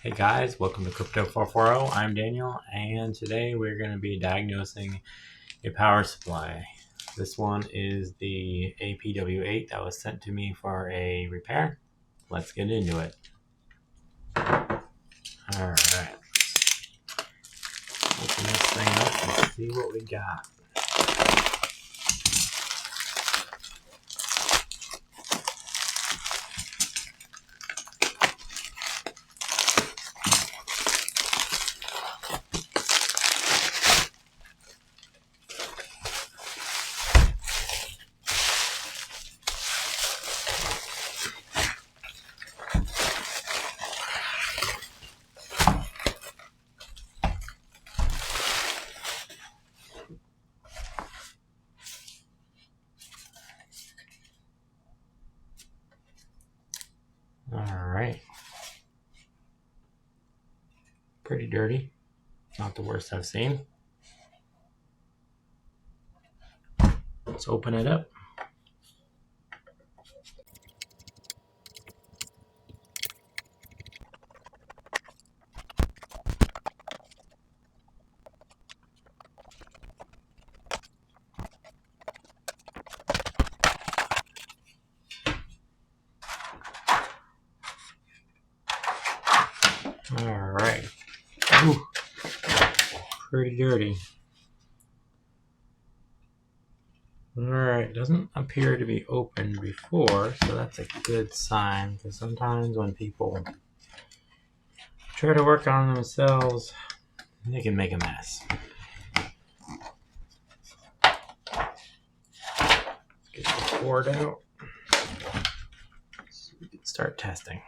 Hey guys, welcome to Crypto 440. I'm Daniel, and today we're going to be diagnosing a power supply. This one is the apw8 that was sent to me for a repair. Let's get into it. Alright, open this thing up and see what we got. Alright, pretty dirty, not the worst I've seen. Let's open it up. Alright, pretty dirty. Alright, doesn't appear to be opened before, so that's a good sign, because sometimes when people try to work on themselves, they can make a mess. Get the cord out so we can start testing.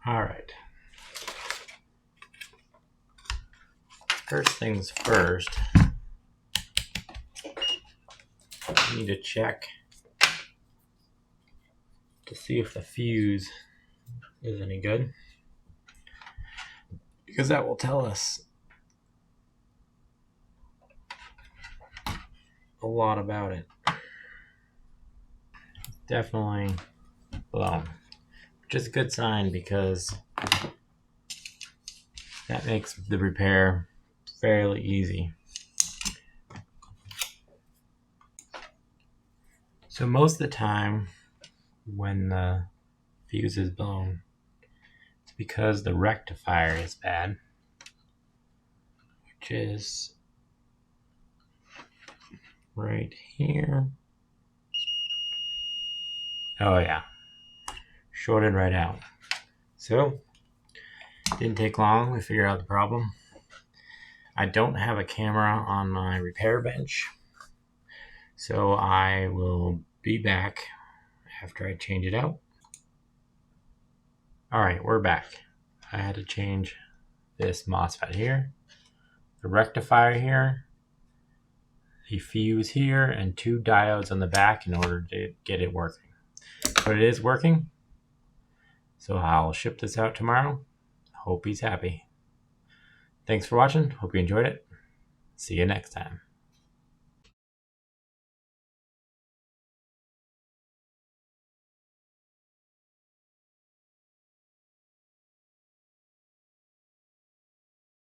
Alright. First things first, we need to check to see if the fuse is any good, because that will tell us a lot about it. Definitely blown, which is a good sign because that makes the repair fairly easy. So most of the time when the fuse is blown, it's because the rectifier is bad, which is right here. Oh yeah, shorted right out. So didn't take long to figure out the problem. I don't have a camera on my repair bench, so I will be back after I change it out. Alright, we're back. I had to change this MOSFET here, the rectifier here, the fuse here, and 2 diodes on the back in order to get it working. But it is working, so I'll ship this out tomorrow. Hope he's happy. Thanks for watching. Hope you enjoyed it. See you next time.